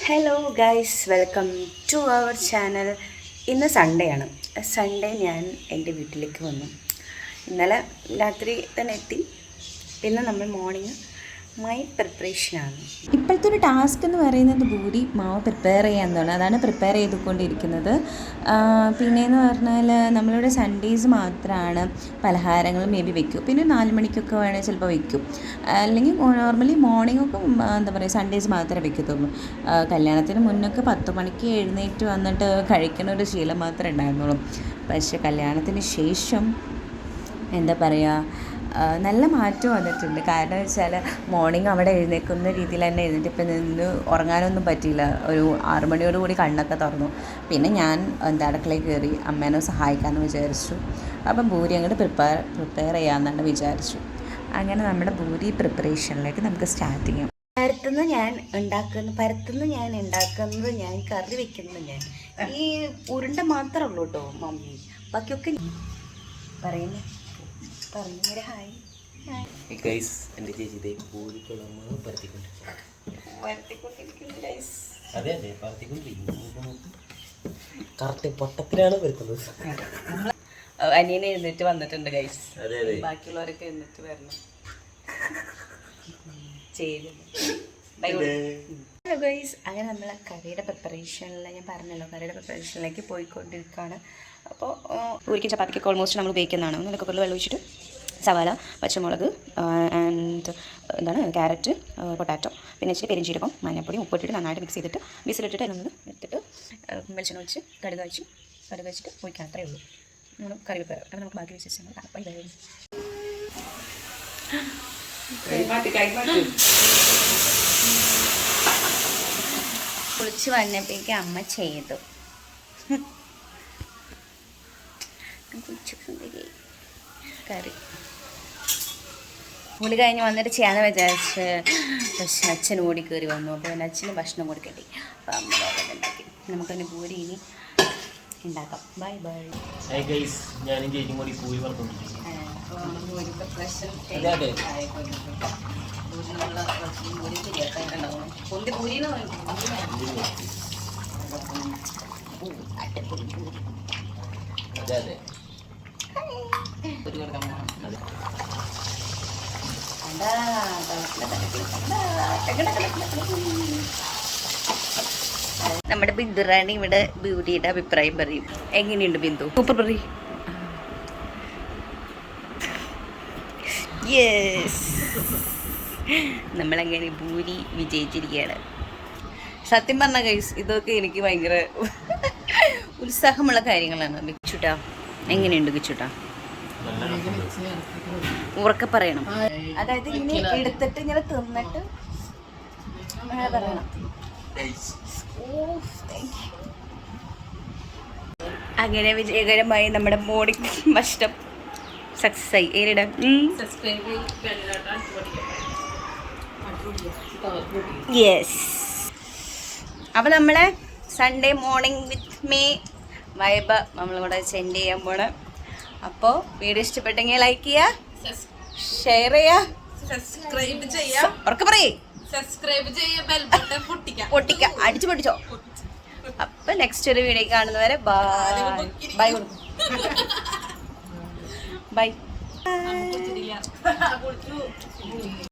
Hello guys, welcome to our channel. ഇന്ന് Sunday ആണ്. Sunday ഞാൻ എൻ്റെ വീട്ടിലേക്ക് വന്നു. ഇന്നലെ രാത്രി തന്നെ എത്തി. പിന്നെ നമ്മൾ മോർണിംഗ് പ്രിപ്പറേഷനാണ്. ഇപ്പോഴത്തെ ഒരു ടാസ്ക് എന്ന് പറയുന്നത് ഭൂരി മാവ് പ്രിപ്പയർ ചെയ്യാമെന്നാണ്. അതാണ് പ്രിപ്പയർ ചെയ്തുകൊണ്ടിരിക്കുന്നത്. പിന്നെയെന്ന് പറഞ്ഞാൽ നമ്മളിവിടെ സൺഡേസ് മാത്രമാണ് പലഹാരങ്ങൾ മേ ബി വെക്കും. പിന്നെ 4 മണിക്കൊക്കെ വേണമെങ്കിൽ ചിലപ്പോൾ വെക്കും. അല്ലെങ്കിൽ നോർമലി മോർണിംഗൊക്കെ എന്താ പറയുക സൺഡേസ് മാത്രമേ വെക്കത്തുള്ളൂ. കല്യാണത്തിന് മുന്നൊക്കെ 10 മണിക്ക് എഴുന്നേറ്റ് വന്നിട്ട് കഴിക്കുന്ന ഒരു ശീലം മാത്രമേ ഉണ്ടായിരുന്നുള്ളൂ. പക്ഷേ കല്യാണത്തിന് ശേഷം എന്താ പറയുക നല്ല മാറ്റം വന്നിട്ടുണ്ട്. കാരണം വെച്ചാൽ മോർണിംഗ് അവിടെ എഴുന്നേൽക്കുന്ന രീതിയിൽ തന്നെ എഴുന്നേറ്റ് ഇപ്പം നിന്ന് ഉറങ്ങാനൊന്നും പറ്റിയില്ല. ഒരു 6 മണിയോടുകൂടി കണ്ണൊക്കെ തുറന്നു. പിന്നെ ഞാൻ അടുക്കളയിൽ കയറി അമ്മേനെ സഹായിക്കാമെന്ന് വിചാരിച്ചു. അപ്പം ഭൂരി അങ്ങോട്ട് പ്രിപ്പയർ ചെയ്യാമെന്നാണ് വിചാരിച്ചു. അങ്ങനെ നമ്മുടെ ഭൂരി പ്രിപ്പറേഷനിലേക്ക് നമുക്ക് സ്റ്റാർട്ട് ചെയ്യാം. പരത്തുനിന്ന് ഞാൻ ഉണ്ടാക്കുന്നത് ഞാൻ കറി വെക്കുന്നത് ഞാൻ ഈ ഉരുണ്ട മാത്രമേ ഉള്ളൂ കേട്ടോ മമ്മി. ബാക്കിയൊക്കെ പറയുന്നു. ഹായ് എൻ്റെ ചേച്ചി കറക്റ്റ് പൊട്ടത്തിലാണ് വരുന്നത്. അനിയനെ എഴുന്നേറ്റ് വന്നിട്ടുണ്ട് ഗൈസ്. ബാക്കിയുള്ളവരൊക്കെ എഴുന്നേറ്റ് വരണം. ഹലോ ഗൈസ്, അങ്ങനെ നമ്മൾ കറിയുടെ പ്രിപ്പറേഷനിൽ ഞാൻ പറഞ്ഞല്ലോ കറിയുടെ പ്രിപ്പറേഷനിലേക്ക് പോയിക്കൊണ്ടിരിക്കുകയാണ്. അപ്പോൾ ഒരിക്കൽ ചപ്പാത്തിക്കൊക്കെ ഓൾമോസ്റ്റ് നമ്മൾ ഉപയോഗിക്കുന്നതാണ്. നല്ല കുക്കറിൽ വെള്ളം ഒഴിച്ചിട്ട് സവാള, പച്ചമുളക് ആൻഡ് ക്യാരറ്റ്, പൊട്ടാറ്റോ, പിന്നെ ഇച്ചിരി പെരിഞ്ചീരകം, മഞ്ഞൾപ്പൊടി, ഉപ്പിട്ടിട്ട് നന്നായിട്ട് മിക്സ് ചെയ്തിട്ട് വിസിലിട്ടിട്ട് അതിനൊന്ന് എടുത്തിട്ട് വെളിച്ചെണ്ണ ഒഴിച്ച് കടുക് വെച്ചിട്ട് ഒഴിക്കാൻ അത്രയേ ഉള്ളൂ. നമ്മൾ കറി വെക്കാം. അപ്പോൾ നമുക്ക് ബാക്കി വിശേഷങ്ങൾ കുളിച്ച് വന്നപ്പോഴേക്കും അമ്മ ചെയ്തു. കറി പുളി കഴിഞ്ഞ് വന്നിട്ട് ചെയ്യാന്ന് വിചാരിച്ച്, പക്ഷെ അച്ഛൻ ഓടി കയറി വന്നു. അപ്പോൾ പിന്നെ അച്ഛന് ഭക്ഷണം കൊടുക്കട്ടെ. അപ്പോൾ അമ്മ വേഗം ഉണ്ടാക്കി. നമുക്കതിന് പൂരി ഇനി ഉണ്ടാക്കാം. Bye bye. നമ്മുടെ ബിന്ദുറാണി ഇവിടെ ബ്യൂട്ടിയുടെ അഭിപ്രായം പറയും. എങ്ങനെയുണ്ട് ബിന്ദു? സൂപ്പർ പറയും. യെസ്, നമ്മളങ്ങനെ ഭൂരി വിജയിച്ചിരിക്കുകയാണ്. സത്യം പറഞ്ഞ ഗൈസ്, ഇതൊക്കെ എനിക്ക് ഭയങ്കര ഉത്സാഹമുള്ള കാര്യങ്ങളാണ്. ബിച്ചുട്ടാ എങ്ങനെയുണ്ട്? ബിച്ചുട്ടാ ഉറക്കെ പറയണം. അതായത് ഇനി എടുത്തിട്ട് ഇങ്ങനെ തിന്നിട്ട് അങ്ങനെ പറയണം. അങ്ങനെ വിജയകരമായി നമ്മുടെ മോർണിംഗ് ഭക്ഷണം സക്സസ് ആയി. ഏരിടാ യെസ്. അപ്പോൾ നമ്മളെ Sunday morning with me vibe നമ്മളിവിടെ സെൻഡ് ചെയ്യാൻ പോണ്. അപ്പോൾ വീഡിയോ ഇഷ്ടപ്പെട്ടെങ്കിൽ ലൈക്ക് ചെയ്യുക, ഷെയർ ചെയ്യുക, സബ്സ്ക്രൈബ് ചെയ്യുക. ഉറക്കെ പറയേ, സബ്സ്ക്രൈബ് ചെയ്യുക, ബെൽ ബട്ടൺ പൊട്ടിക്കുക, അടിച്ചു പൊട്ടിച്ചോ. അപ്പം നെക്സ്റ്റ് ഒരു വീഡിയോ കാണുന്നവരെ ബൈ ബൈ ബൈ.